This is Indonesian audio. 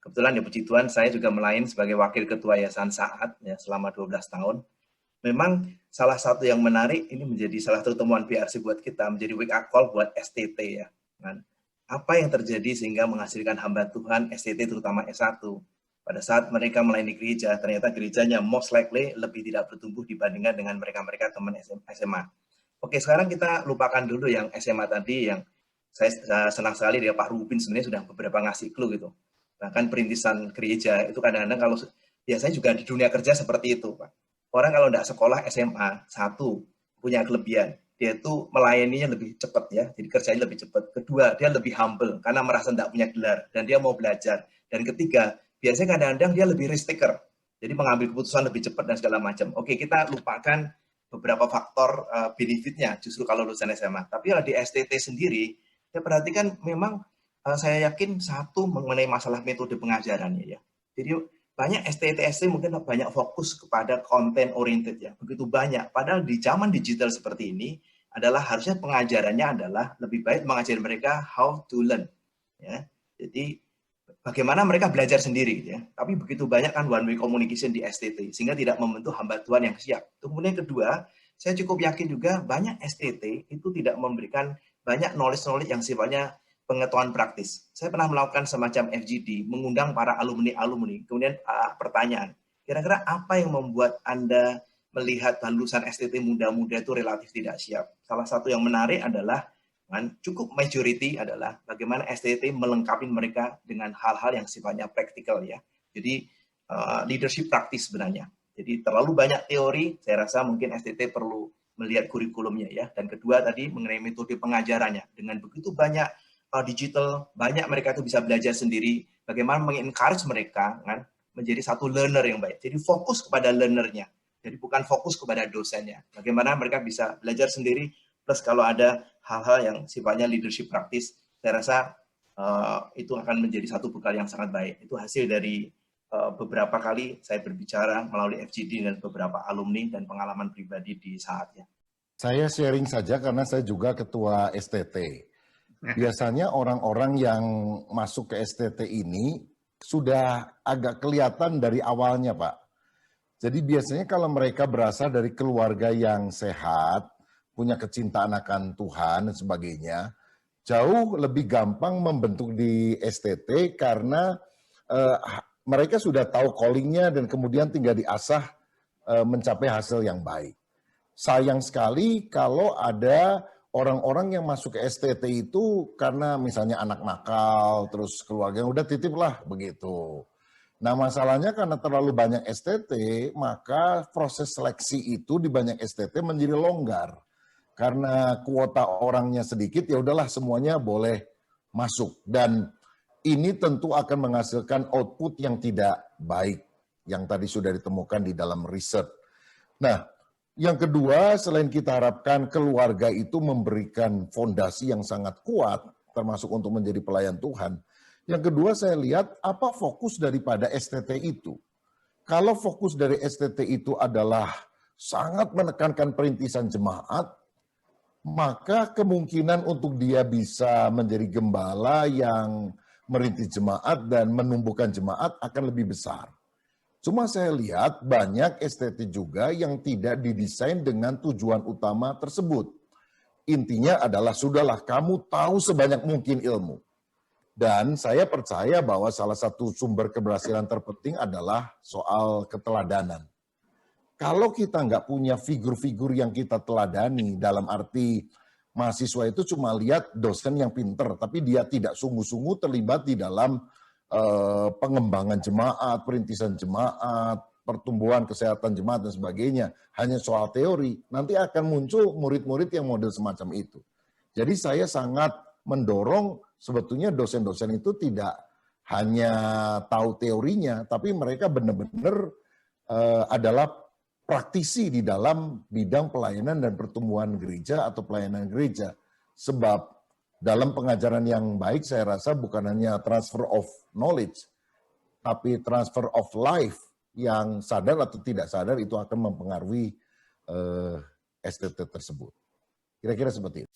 kebetulan ya puji Tuhan saya juga melayani sebagai wakil ketua Yayasan Saat ya selama 12 tahun. Memang salah satu yang menarik ini menjadi salah satu temuan BRC buat kita, menjadi wake up call buat STT ya. Kan? Apa yang terjadi sehingga menghasilkan hamba Tuhan STT terutama S1? Pada saat mereka melayani gereja, ternyata gerejanya most likely lebih tidak bertumbuh dibandingkan dengan mereka-mereka teman SMA. Oke, sekarang kita lupakan dulu yang SMA tadi, yang saya senang sekali dia Pak Rubin sebenarnya sudah beberapa ngasih clue gitu. Bahkan perintisan gereja itu kadang-kadang kalau biasanya juga di dunia kerja seperti itu, Pak. Orang kalau tidak sekolah SMA, satu, punya kelebihan. Dia itu melayaninya lebih cepat ya, jadi kerjanya lebih cepat. Kedua, dia lebih humble karena merasa tidak punya gelar dan dia mau belajar. Dan ketiga, biasanya kadang-kadang dia lebih risk taker. Jadi mengambil keputusan lebih cepat dan segala macam. Oke, kita lupakan beberapa faktor benefitnya justru kalau lulusan SMA. Tapi kalau di STT sendiri, saya perhatikan memang saya yakin satu mengenai masalah metode pengajarannya ya. Jadi banyak STT mungkin banyak fokus kepada konten oriented ya, begitu banyak. Padahal di zaman digital seperti ini adalah harusnya pengajarannya adalah lebih baik mengajari mereka how to learn ya. Jadi bagaimana mereka belajar sendiri ya. Tapi begitu banyak kan one way communication di STT sehingga tidak membentuk hamba Tuhan yang siap. Kemudian kedua, saya cukup yakin juga banyak STT itu tidak memberikan banyak knowledge yang sifatnya pengetahuan praktis. Saya pernah melakukan semacam FGD, mengundang para alumni-alumni, kemudian pertanyaan, kira-kira apa yang membuat Anda melihat lulusan STT muda-muda itu relatif tidak siap? Salah satu yang menarik adalah, cukup majority adalah bagaimana STT melengkapi mereka dengan hal-hal yang sifatnya praktikal ya. Jadi leadership praktis sebenarnya. Jadi terlalu banyak teori, saya rasa mungkin STT perlu melihat kurikulumnya ya. Dan kedua tadi mengenai metode pengajarannya. Dengan begitu banyak digital, banyak mereka itu bisa belajar sendiri, bagaimana mengencourage mereka kan, menjadi satu learner yang baik. Jadi fokus kepada learnernya, jadi bukan fokus kepada dosennya. Bagaimana mereka bisa belajar sendiri, plus kalau ada hal-hal yang sifatnya leadership praktis, saya rasa itu akan menjadi satu bekal yang sangat baik. Itu hasil dari beberapa kali saya berbicara melalui FGD dan beberapa alumni dan pengalaman pribadi di saatnya. Saya sharing saja karena saya juga ketua STT. Biasanya orang-orang yang masuk ke STT ini sudah agak kelihatan dari awalnya, Pak. Jadi biasanya kalau mereka berasal dari keluarga yang sehat, punya kecintaan akan Tuhan dan sebagainya, jauh lebih gampang membentuk di STT karena mereka sudah tahu callingnya dan kemudian tinggal diasah mencapai hasil yang baik. Sayang sekali kalau ada orang-orang yang masuk ke STT itu karena misalnya anak nakal, terus keluarga udah titip lah begitu. Nah masalahnya karena terlalu banyak STT, maka proses seleksi itu di banyak STT menjadi longgar. Karena kuota orangnya sedikit, ya udahlah semuanya boleh masuk. Dan ini tentu akan menghasilkan output yang tidak baik, yang tadi sudah ditemukan di dalam riset. Nah, yang kedua, selain kita harapkan keluarga itu memberikan fondasi yang sangat kuat, termasuk untuk menjadi pelayan Tuhan. Yang kedua, saya lihat apa fokus daripada STT itu. Kalau fokus dari STT itu adalah sangat menekankan perintisan jemaat, maka kemungkinan untuk dia bisa menjadi gembala yang merintis jemaat dan menumbuhkan jemaat akan lebih besar. Cuma saya lihat banyak STT juga yang tidak didesain dengan tujuan utama tersebut. Intinya adalah sudahlah kamu tahu sebanyak mungkin ilmu. Dan saya percaya bahwa salah satu sumber keberhasilan terpenting adalah soal keteladanan. Kalau kita nggak punya figur-figur yang kita teladani, dalam arti mahasiswa itu cuma lihat dosen yang pinter, tapi dia tidak sungguh-sungguh terlibat di dalam pengembangan jemaat, perintisan jemaat, pertumbuhan kesehatan jemaat dan sebagainya, hanya soal teori, nanti akan muncul murid-murid yang model semacam itu. Jadi saya sangat mendorong sebetulnya dosen-dosen itu tidak hanya tahu teorinya, tapi mereka benar-benar adalah praktisi di dalam bidang pelayanan dan pertumbuhan gereja atau pelayanan gereja. Sebab dalam pengajaran yang baik saya rasa bukan hanya transfer of knowledge, tapi transfer of life yang sadar atau tidak sadar itu akan mempengaruhi STT tersebut. Kira-kira seperti itu.